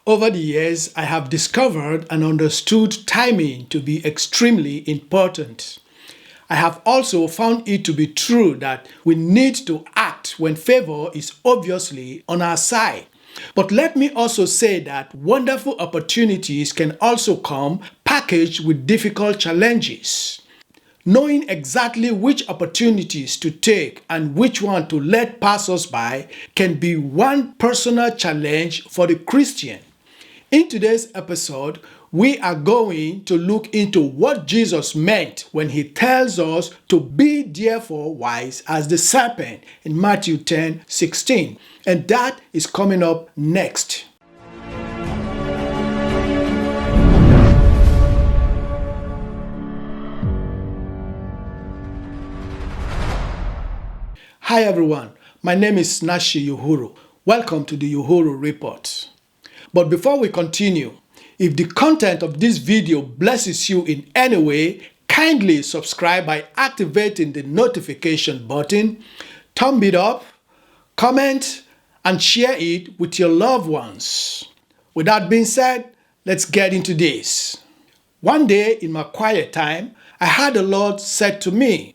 Over the years, I have discovered and understood timing to be extremely important. I have also found it to be true that we need to act when favor is obviously on our side. But let me also say that wonderful opportunities can also come packaged with difficult challenges. Knowing exactly which opportunities to take and which one to let pass us by can be one personal challenge for the Christian. In today's episode, we are going to look into what Jesus meant when he tells us to be therefore wise as the serpent in Matthew 10:16. And that is coming up next. Hi everyone, my name is Nashy Uhuru. Welcome to the Uhuru Report. But before we continue, if the content of this video blesses you in any way, kindly subscribe by activating the notification button, thumb it up, comment, and share it with your loved ones. With that being said, let's get into this. One day in my quiet time, I heard the Lord said to me,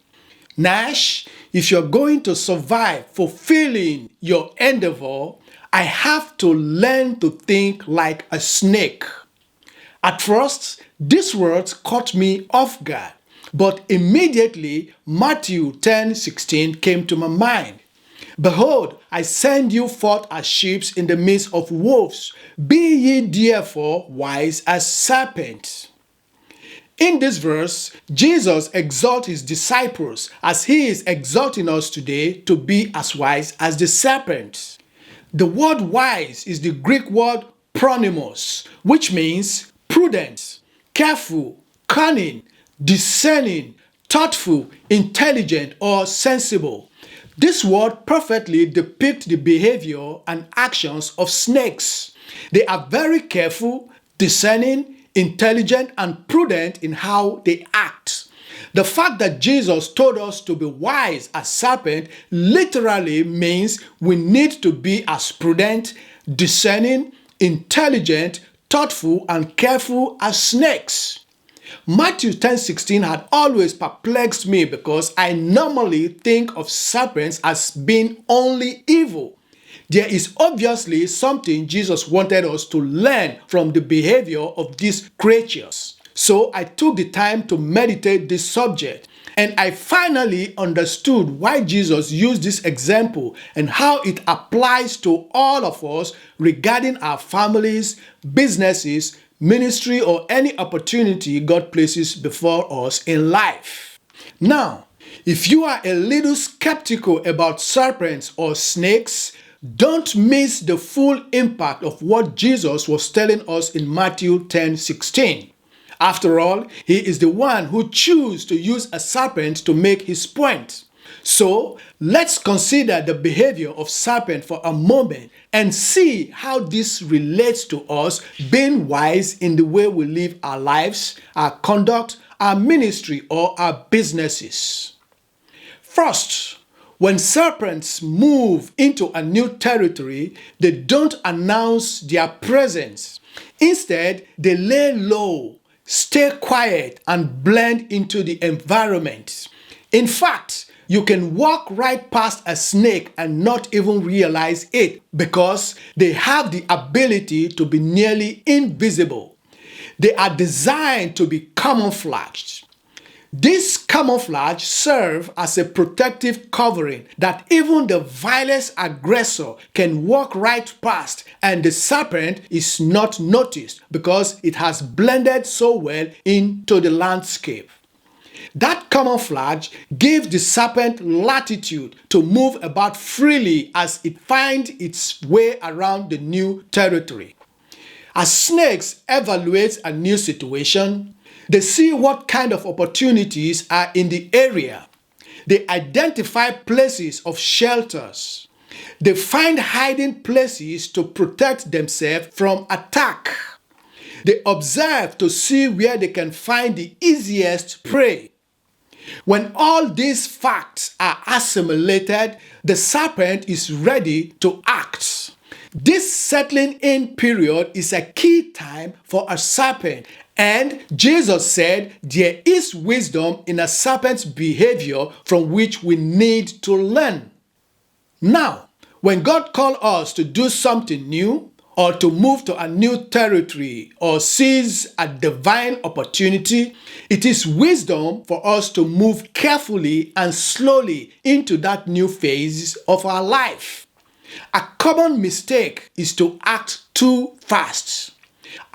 Nash, if you're going to survive fulfilling your endeavor, I have to learn to think like a snake. At first, these words caught me off guard, but immediately Matthew 10:16 came to my mind. Behold, I send you forth as sheep in the midst of wolves. Be ye therefore wise as serpents. In this verse, Jesus exalts his disciples as he is exalting us today to be as wise as the serpent. The word wise is the Greek word pronymos, which means prudent, careful, cunning, discerning, thoughtful, intelligent, or sensible. This word perfectly depicts the behavior and actions of snakes. They are very careful, discerning, intelligent, and prudent in how they act. The fact that Jesus told us to be wise as serpent literally means we need to be as prudent, discerning, intelligent, thoughtful, and careful as snakes. Matthew 10:16 had always perplexed me because I normally think of serpents as being only evil. There is obviously something Jesus wanted us to learn from the behavior of these creatures. So I took the time to meditate this subject, and I finally understood why Jesus used this example and how it applies to all of us regarding our families, businesses, ministry, or any opportunity God places before us in life. Now, if you are a little skeptical about serpents or snakes, don't miss the full impact of what Jesus was telling us in Matthew 10:16. After all, he is the one who chose to use a serpent to make his point. So, let's consider the behavior of serpent for a moment and see how this relates to us being wise in the way we live our lives, our conduct, our ministry, or our businesses. First, when serpents move into a new territory, they don't announce their presence. Instead, they lay low, stay quiet, and blend into the environment. In fact, you can walk right past a snake and not even realize it because they have the ability to be nearly invisible. They are designed to be camouflaged. This camouflage serves as a protective covering that even the vilest aggressor can walk right past, and the serpent is not noticed because it has blended so well into the landscape. That camouflage gives the serpent latitude to move about freely as it finds its way around the new territory. As snakes evaluate a new situation, they see what kind of opportunities are in the area. They identify places of shelters. They find hiding places to protect themselves from attack. They observe to see where they can find the easiest prey. When all these facts are assimilated, the serpent is ready to act. This settling in period is a key time for a serpent, and Jesus said there is wisdom in a serpent's behavior from which we need to learn. Now, when God calls us to do something new, or to move to a new territory, or seize a divine opportunity, it is wisdom for us to move carefully and slowly into that new phase of our life. A common mistake is to act too fast.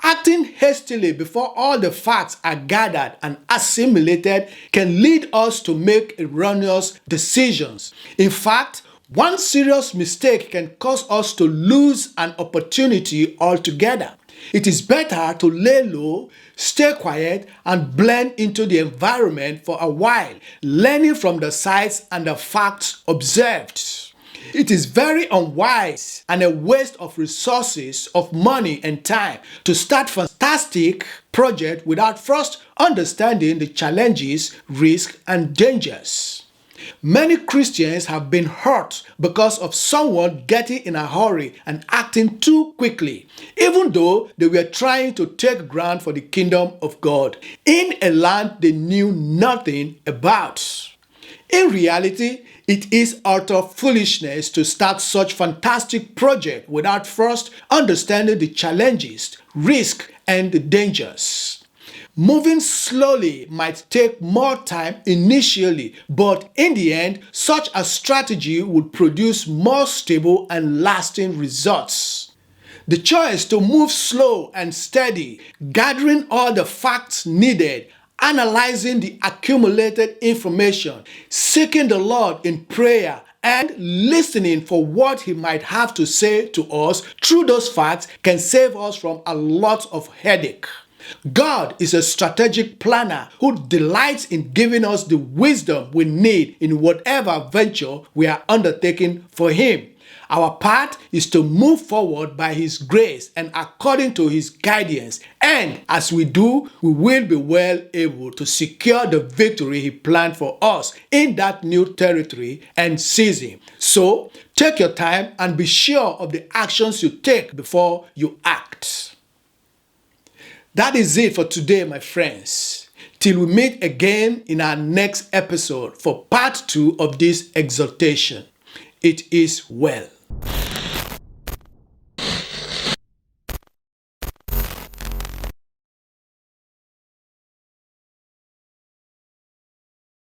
Acting hastily before all the facts are gathered and assimilated can lead us to make erroneous decisions. In fact, one serious mistake can cause us to lose an opportunity altogether. It is better to lay low, stay quiet, and blend into the environment for a while, learning from the sights and the facts observed. It is very unwise and a waste of resources, of money and time to start fantastic project without first understanding the challenges, risks, and dangers. Many Christians have been hurt because of someone getting in a hurry and acting too quickly, even though they were trying to take ground for the kingdom of God in a land they knew nothing about. In reality, it is utter foolishness to start such fantastic project without first understanding the challenges, risks, and the dangers. Moving slowly might take more time initially, but in the end, such a strategy would produce more stable and lasting results. The choice to move slow and steady, gathering all the facts needed, analyzing the accumulated information, seeking the Lord in prayer, and listening for what He might have to say to us through those facts can save us from a lot of headache. God is a strategic planner who delights in giving us the wisdom we need in whatever venture we are undertaking for Him. Our part is to move forward by His grace and according to His guidance. And as we do, we will be well able to secure the victory He planned for us in that new territory and season. So, take your time and be sure of the actions you take before you act. That is it for today, my friends. Till we meet again in our next episode for part 2 of this exhortation. It is well.